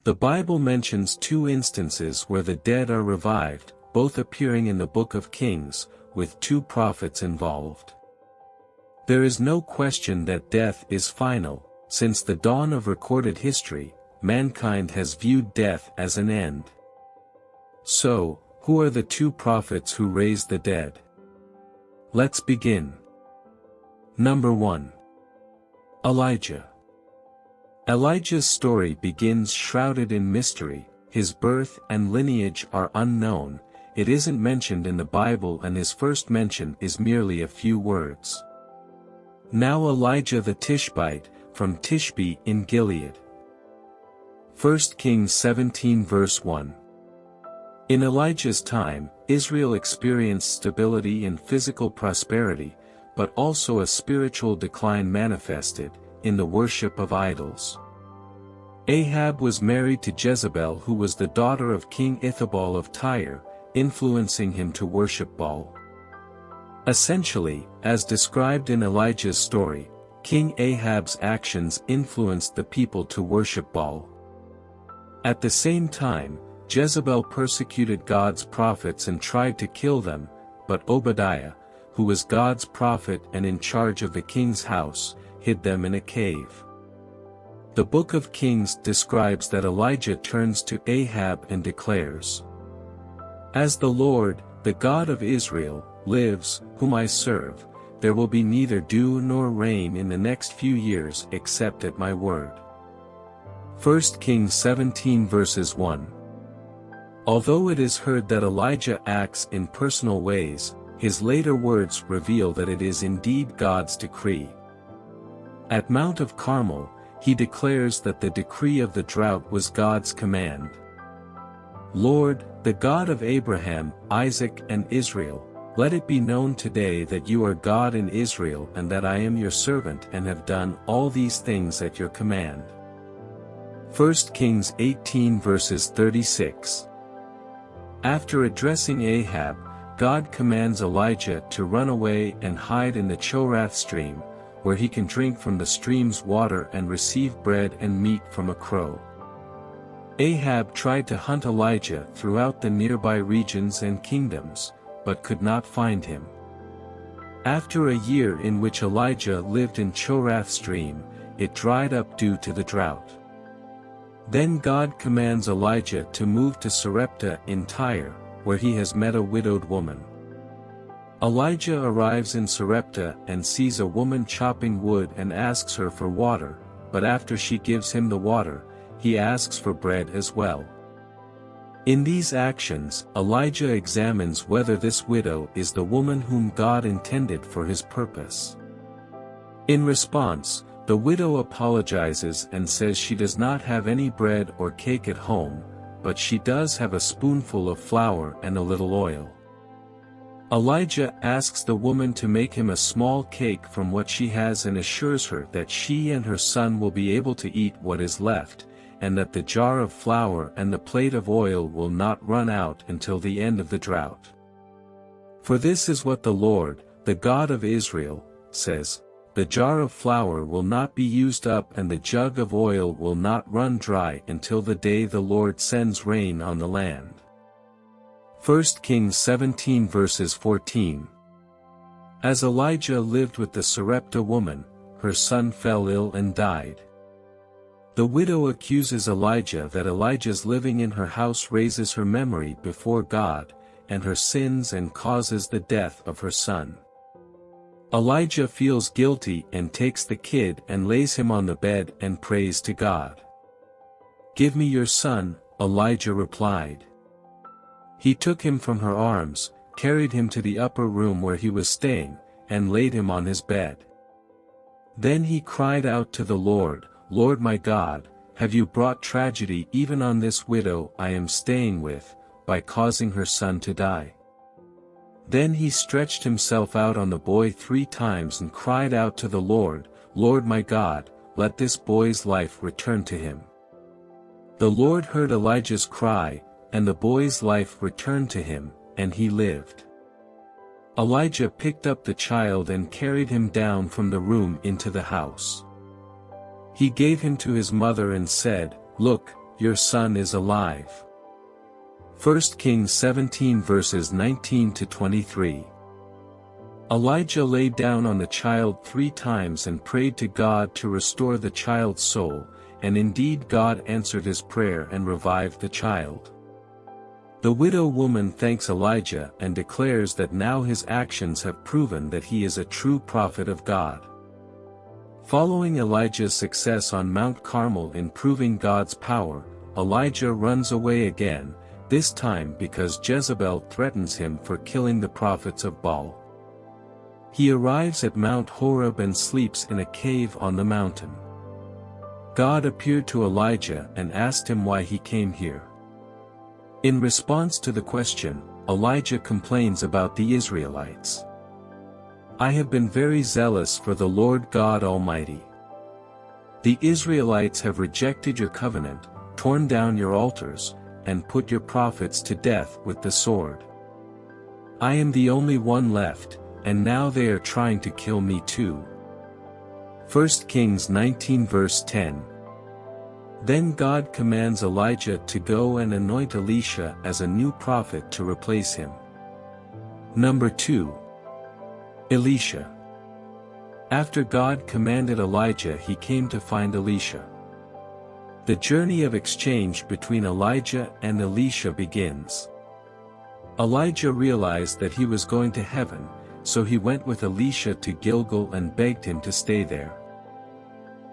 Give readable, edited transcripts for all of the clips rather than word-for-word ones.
The Bible mentions two instances where the dead are revived, both appearing in the Book of Kings, with two prophets involved. There is no question that death is final. Since the dawn of recorded history, mankind has viewed death as an end. So, who are the two prophets who raised the dead? Let's begin. Number 1. Elijah. Elijah's story begins shrouded in mystery. His birth and lineage are unknown, it isn't mentioned in the Bible, and his first mention is merely a few words. Now Elijah the Tishbite, from Tishbe in Gilead. 1 Kings 17 verse 1. In Elijah's time, Israel experienced stability and physical prosperity, but also a spiritual decline manifested in the worship of idols. Ahab was married to Jezebel, who was the daughter of King Ithobal of Tyre, influencing him to worship Baal. Essentially, as described in Elijah's story, King Ahab's actions influenced the people to worship Baal. At the same time, Jezebel persecuted God's prophets and tried to kill them, but Obadiah, who was God's prophet and in charge of the king's house, hid them in a cave. The Book of Kings describes that Elijah turns to Ahab and declares, "As the Lord, the God of Israel, lives, whom I serve, there will be neither dew nor rain in the next few years except at my word." 1 Kings 17 verses 1. Although it is heard that Elijah acts in personal ways, his later words reveal that it is indeed God's decree. At Mount of Carmel, he declares that the decree of the drought was God's command. "Lord, the God of Abraham, Isaac and Israel, let it be known today that you are God in Israel and that I am your servant and have done all these things at your command." 1 Kings 18 verses 36. After addressing Ahab, God commands Elijah to run away and hide in the Chorath stream, where he can drink from the stream's water and receive bread and meat from a crow. Ahab tried to hunt Elijah throughout the nearby regions and kingdoms, but could not find him. After a year in which Elijah lived in Chorath stream, it dried up due to the drought. Then God commands Elijah to move to Sarepta in Tyre, where he has met a widowed woman. Elijah arrives in Sarepta and sees a woman chopping wood and asks her for water, but after she gives him the water, he asks for bread as well. In these actions, Elijah examines whether this widow is the woman whom God intended for his purpose. In response, the widow apologizes and says she does not have any bread or cake at home, but she does have a spoonful of flour and a little oil. Elijah asks the woman to make him a small cake from what she has and assures her that she and her son will be able to eat what is left, and that the jar of flour and the plate of oil will not run out until the end of the drought. "For this is what the Lord, the God of Israel, says, the jar of flour will not be used up and the jug of oil will not run dry until the day the Lord sends rain on the land." 1 Kings 17 verses 14. As Elijah lived with the Sarepta woman, her son fell ill and died. The widow accuses Elijah that Elijah's living in her house raises her memory before God, and her sins and causes the death of her son. Elijah feels guilty and takes the kid and lays him on the bed and prays to God. "Give me your son," Elijah replied. He took him from her arms, carried him to the upper room where he was staying, and laid him on his bed. Then he cried out to the Lord, "Lord my God, have you brought tragedy even on this widow I am staying with, by causing her son to die?" Then he stretched himself out on the boy 3 times and cried out to the Lord, "Lord my God, let this boy's life return to him." The Lord heard Elijah's cry, and the boy's life returned to him, and he lived. Elijah picked up the child and carried him down from the room into the house. He gave him to his mother and said, "Look, your son is alive." 1 Kings 17 verses 19 to 23. Elijah lay down on the child 3 times and prayed to God to restore the child's soul, and indeed God answered his prayer and revived the child. The widow woman thanks Elijah and declares that now his actions have proven that he is a true prophet of God. Following Elijah's success on Mount Carmel in proving God's power, Elijah runs away again, this time because Jezebel threatens him for killing the prophets of Baal. He arrives at Mount Horeb and sleeps in a cave on the mountain. God appeared to Elijah and asked him why he came here. In response to the question, Elijah complains about the Israelites. "I have been very zealous for the Lord God Almighty. The Israelites have rejected your covenant, torn down your altars, and put your prophets to death with the sword. I am the only one left, and now they are trying to kill me too." 1 Kings 19 verse 10. Then God commands Elijah to go and anoint Elisha as a new prophet to replace him. Number 2. Elisha. After God commanded Elijah, he came to find Elisha. The journey of exchange between Elijah and Elisha begins. Elijah realized that he was going to heaven, so he went with Elisha to Gilgal and begged him to stay there.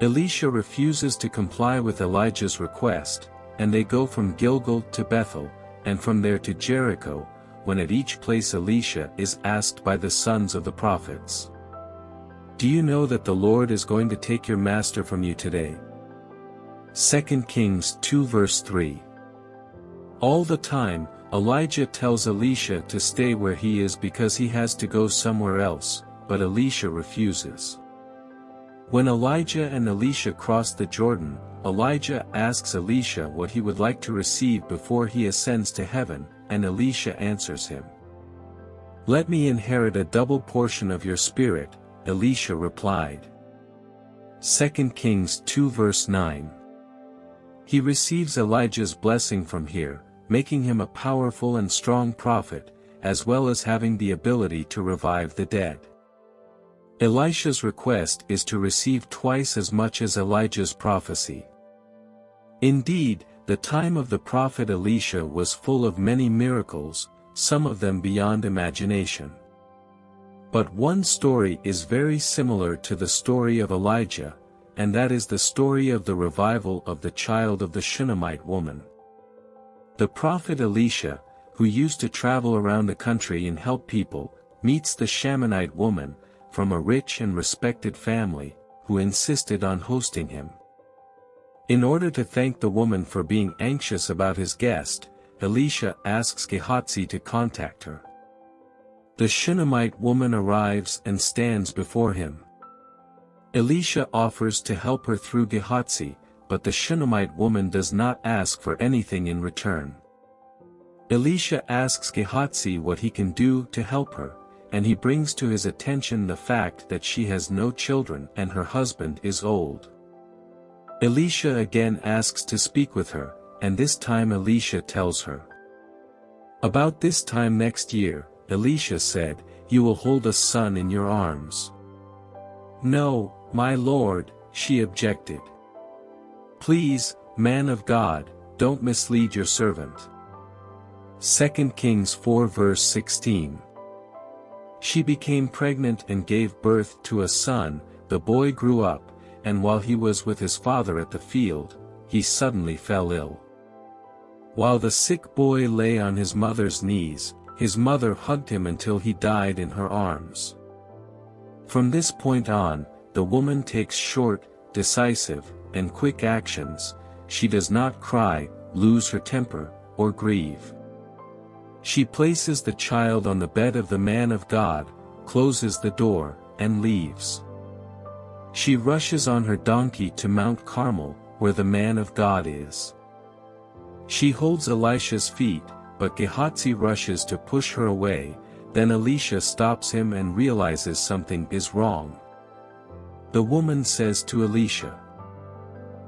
Elisha refuses to comply with Elijah's request, and they go from Gilgal to Bethel, and from there to Jericho, when at each place Elisha is asked by the sons of the prophets, "Do you know that the Lord is going to take your master from you today?" 2 Kings 2 verse 3. All the time, Elijah tells Elisha to stay where he is because he has to go somewhere else, but Elisha refuses. When Elijah and Elisha cross the Jordan, Elijah asks Elisha what he would like to receive before he ascends to heaven, and Elisha answers him. "Let me inherit a double portion of your spirit," Elisha replied. 2 Kings 2 verse 9. He receives Elijah's blessing from here, making him a powerful and strong prophet, as well as having the ability to revive the dead. Elisha's request is to receive twice as much as Elijah's prophecy. Indeed, the time of the prophet Elisha was full of many miracles, some of them beyond imagination. But one story is very similar to the story of Elijah, and that is the story of the revival of the child of the Shunammite woman. The prophet Elisha, who used to travel around the country and help people, meets the Shunammite woman, from a rich and respected family, who insisted on hosting him. In order to thank the woman for being anxious about his guest, Elisha asks Gehazi to contact her. The Shunammite woman arrives and stands before him. Elisha offers to help her through Gehazi, but the Shunammite woman does not ask for anything in return. Elisha asks Gehazi what he can do to help her, and he brings to his attention the fact that she has no children and her husband is old. Elisha again asks to speak with her, and this time Elisha tells her. About this time next year, Elisha said, "You will hold a son in your arms." "No, my lord," she objected. "Please, man of God, don't mislead your servant." 2 Kings 4 verse 16. She became pregnant and gave birth to a son. The boy grew up, and while he was with his father at the field, he suddenly fell ill. While the sick boy lay on his mother's knees, his mother hugged him until he died in her arms. From this point on, the woman takes short, decisive, and quick actions. She does not cry, lose her temper, or grieve. She places the child on the bed of the man of God, closes the door, and leaves. She rushes on her donkey to Mount Carmel, where the man of God is. She holds Elisha's feet, but Gehazi rushes to push her away. Then Elisha stops him and realizes something is wrong. The woman says to Elisha,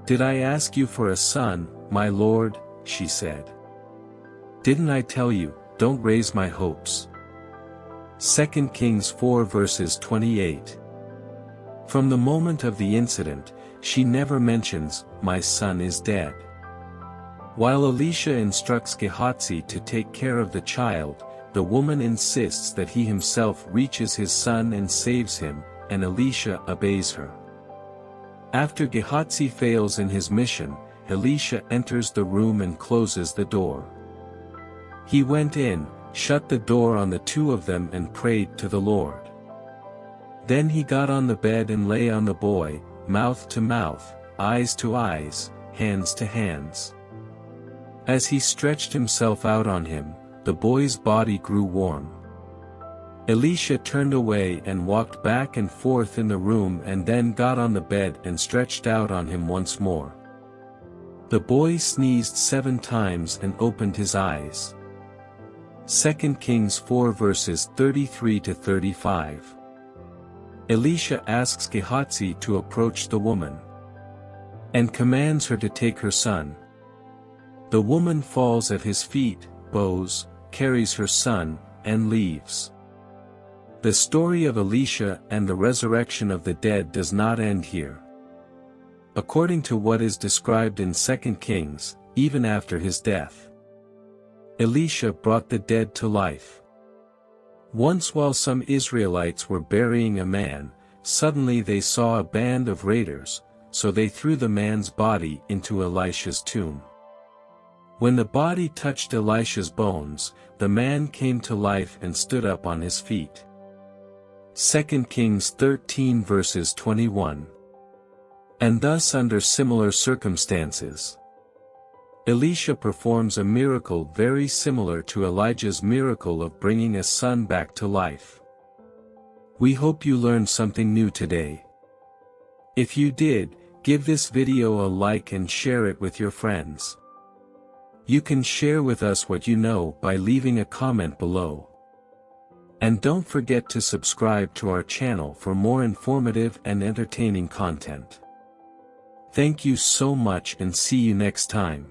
"Did I ask you for a son, "My lord," she said. "Didn't I tell you, don't raise my hopes?" 2 Kings 4 verses 28. From the moment of the incident, she never mentions, "My son is dead." While Elisha instructs Gehazi to take care of the child, the woman insists that he himself reaches his son and saves him, and Elisha obeys her. After Gehazi fails in his mission, Elisha enters the room and closes the door. He went in, shut the door on the two of them and prayed to the Lord. Then he got on the bed and lay on the boy, mouth to mouth, eyes to eyes, hands to hands. As he stretched himself out on him, the boy's body grew warm. Elisha turned away and walked back and forth in the room and then got on the bed and stretched out on him once more. The boy sneezed 7 times and opened his eyes. 2 Kings 4 verses 33 to 35. Elisha asks Gehazi to approach the woman and commands her to take her son. The woman falls at his feet, bows, carries her son, and leaves. The story of Elisha and the resurrection of the dead does not end here. According to what is described in 2 Kings, even after his death, Elisha brought the dead to life. Once while some Israelites were burying a man, suddenly they saw a band of raiders, so they threw the man's body into Elisha's tomb. When the body touched Elisha's bones, the man came to life and stood up on his feet. 2 Kings 13 verses 21. And thus under similar circumstances, Elisha performs a miracle very similar to Elijah's miracle of bringing a son back to life. We hope you learned something new today. If you did, give this video a like and share it with your friends. You can share with us what you know by leaving a comment below. And don't forget to subscribe to our channel for more informative and entertaining content. Thank you so much and see you next time.